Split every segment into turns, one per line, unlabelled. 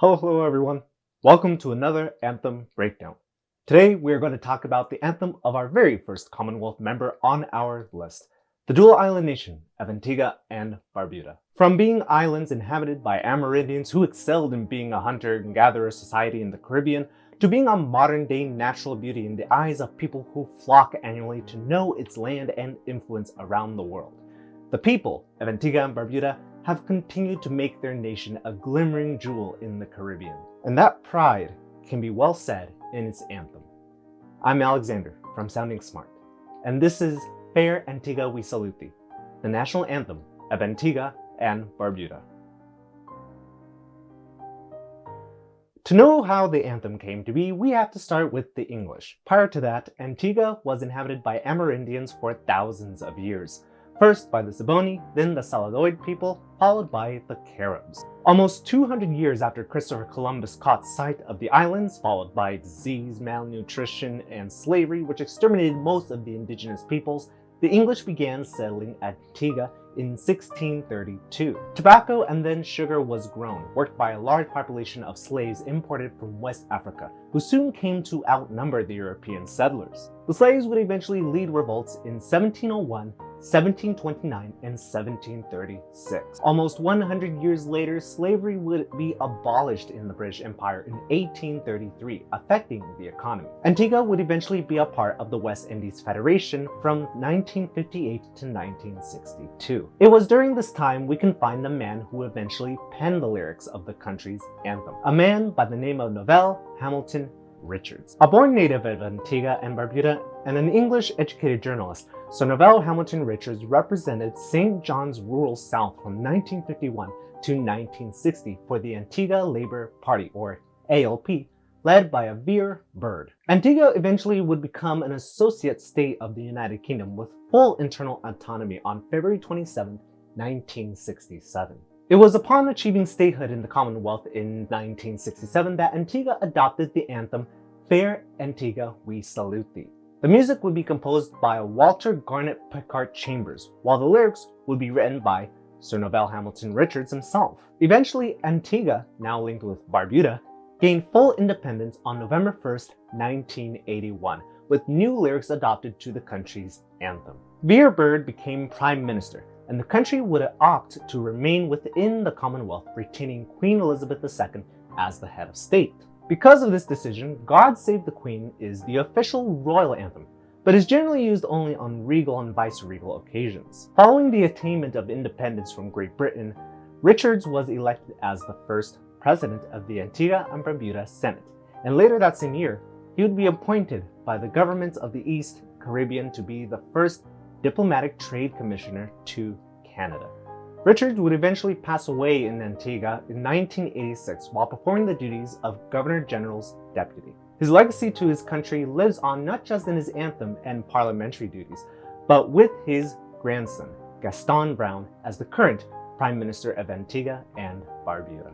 Hello everyone. Welcome to another Anthem breakdown. Today we are going to talk about the anthem of our very first Commonwealth member on our list, the dual island nation of Antigua and Barbuda. From being islands inhabited by Amerindians who excelled in being a hunter-gatherer society in the Caribbean, to being a modern-day natural beauty in the eyes of people who flock annually to know its land and influence around the world. The people of Antigua and Barbuda have continued to make their nation a glimmering jewel in the Caribbean. And that pride can be well said in its anthem. I'm Alexander from Sounding Smart, and this is Fair Antigua We Salute Thee, the national anthem of Antigua and Barbuda. To know how the anthem came to be, we have to start with the English. Prior to that, Antigua was inhabited by Amerindians for thousands of years. First by the Ciboney, then the Saladoid people, followed by the Caribs. Almost 200 years after Christopher Columbus caught sight of the islands, followed by disease, malnutrition, and slavery, which exterminated most of the indigenous peoples, the English began settling at Antigua in 1632. Tobacco and then sugar was grown, worked by a large population of slaves imported from West Africa, who soon came to outnumber the European settlers. The slaves would eventually lead revolts in 1701, 1729, and 1736. Almost 100 years later, slavery would be abolished in the British Empire in 1833, affecting the economy. Antigua would eventually be a part of the West Indies Federation from 1958 to 1962. It was during this time we can find the man who eventually penned the lyrics of the country's anthem, a man by the name of Novelle Hamilton Richards. A born native of Antigua and Barbuda and an English-educated journalist, Sir Novelle Hamilton Richards represented St. John's rural South from 1951 to 1960 for the Antigua Labour Party, or ALP, led by Gird. Antigua eventually would become an associate state of the United Kingdom with full internal autonomy on February 27, 1967. It was upon achieving statehood in the Commonwealth in 1967 that Antigua adopted the anthem Fair Antigua We Salute Thee. The music would be composed by Walter Garnet Picart Chambers, while the lyrics would be written by Sir Novelle Hamilton Richards himself. Eventually, Antigua, now linked with Barbuda, gained full independence on November 1st, 1981, with new lyrics adopted to the country's anthem. Gird became Prime Minister, and the country would opt to remain within the Commonwealth, retaining Queen Elizabeth II as the head of state. Because of this decision, God Save the Queen is the official royal anthem, but is generally used only on regal and vice-regal occasions. Following the attainment of independence from Great Britain, Richards was elected as the first president of the Antigua and Barbuda Senate, and later that same year, he would be appointed by the governments of the East Caribbean to be the first diplomatic trade commissioner to Canada. Richards would eventually pass away in Antigua in 1986 while performing the duties of Governor General's deputy. His legacy to his country lives on not just in his anthem and parliamentary duties, but with his grandson, Gaston Brown, as the current Prime Minister of Antigua and Barbuda.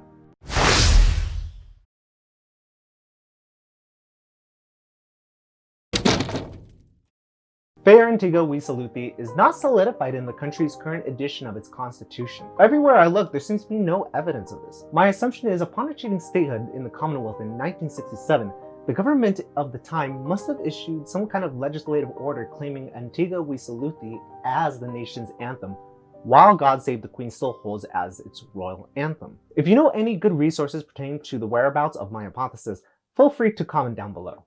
Fair Antigua We Salute Thee is not solidified in the country's current edition of its constitution. Everywhere I look, there seems to be no evidence of this. My assumption is upon achieving statehood in the Commonwealth in 1967, the government of the time must have issued some kind of legislative order claiming Antigua We Salute Thee as the nation's anthem, while God Save the Queen still holds as its royal anthem. If you know any good resources pertaining to the whereabouts of my hypothesis, feel free to comment down below.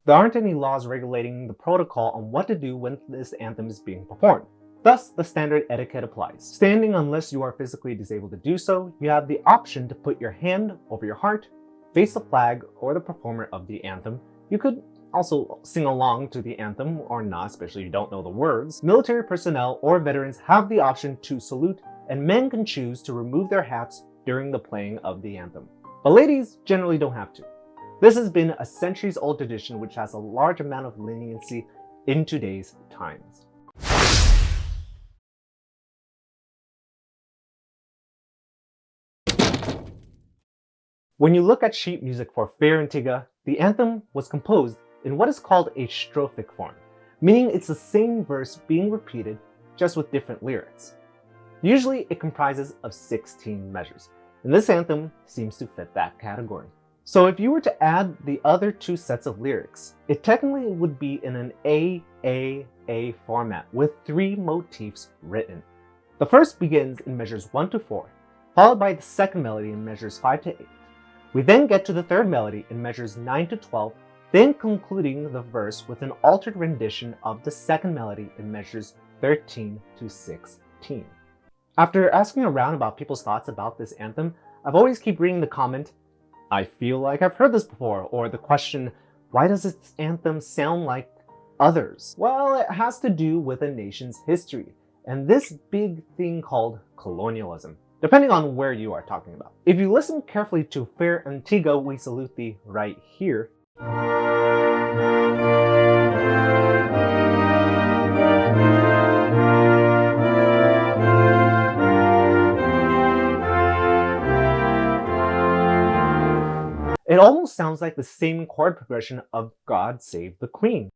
There aren't any laws regulating the protocol on what to do when this anthem is being performed. Thus, the standard etiquette applies. Standing unless you are physically disabled to do so, you have the option to put your hand over your heart, face the flag or the performer of the anthem. You could also sing along to the anthem or not, especially if you don't know the words. Military personnel or veterans have the option to salute, and men can choose to remove their hats during the playing of the anthem. But ladies generally don't have to. This has been a centuries-old tradition which has a large amount of leniency in today's times. When you look at sheet music for Fair Antigua, the anthem was composed in what is called a strophic form, meaning it's the same verse being repeated just with different lyrics. Usually it comprises of 16 measures, and this anthem seems to fit that category. So if you were to add the other two sets of lyrics, it technically would be in an A format with 3 motifs written. The first begins in measures 1 to 4, followed by the second melody in measures 5 to 8. We then get to the third melody in measures 9 to 12, then concluding the verse with an altered rendition of the second melody in measures 13 to 16. After asking around about people's thoughts about this anthem, I've always keep reading the comment, "I feel like I've heard this before," or the question, "Why does this anthem sound like others?" Well, it has to do with a nation's history, and this big thing called colonialism, depending on where you are talking about. If you listen carefully to Fair Antigua, We Salute Thee right here, it almost sounds like the same chord progression of God Save the Queen.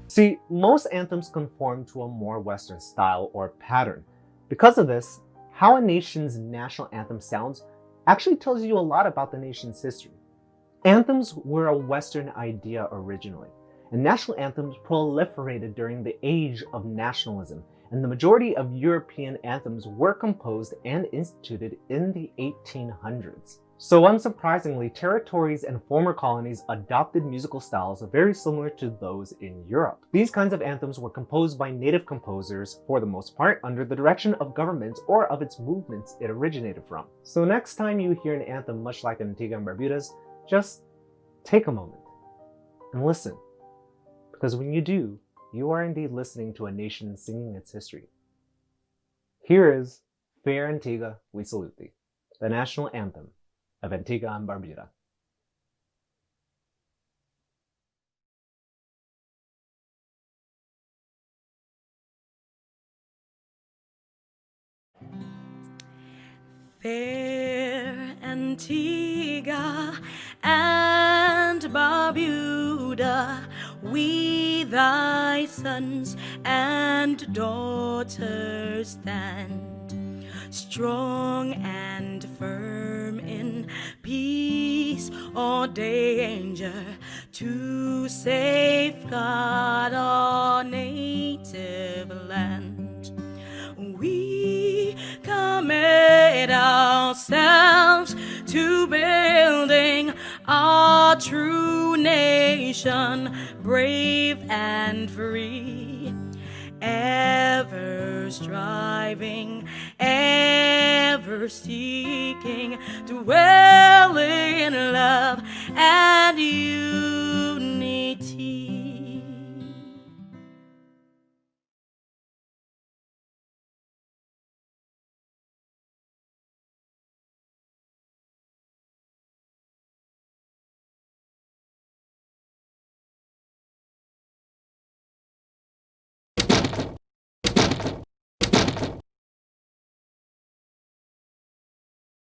See, most anthems conform to a more Western style or pattern. Because of this, how a nation's national anthem sounds actually tells you a lot about the nation's history. Anthems were a Western idea originally, and national anthems proliferated during the age of nationalism, and the majority of European anthems were composed and instituted in the 1800s. So unsurprisingly, territories and former colonies adopted musical styles very similar to those in Europe. These kinds of anthems were composed by native composers, for the most part, under the direction of governments or of its movements it originated from. So next time you hear an anthem much like Antigua and Barbuda's, just take a moment and listen. Because when you do, you are indeed listening to a nation singing its history. Here is Fair Antigua, We Salute Thee, the national anthem of Antigua and Barbuda.
Fair Antigua and Barbuda, we thy sons and daughters stand, strong and firm in peace or danger, to safeguard our native land. We commit ourselves to building our true nation, brave and free, ever striving, ever seeking to dwell in love and unity.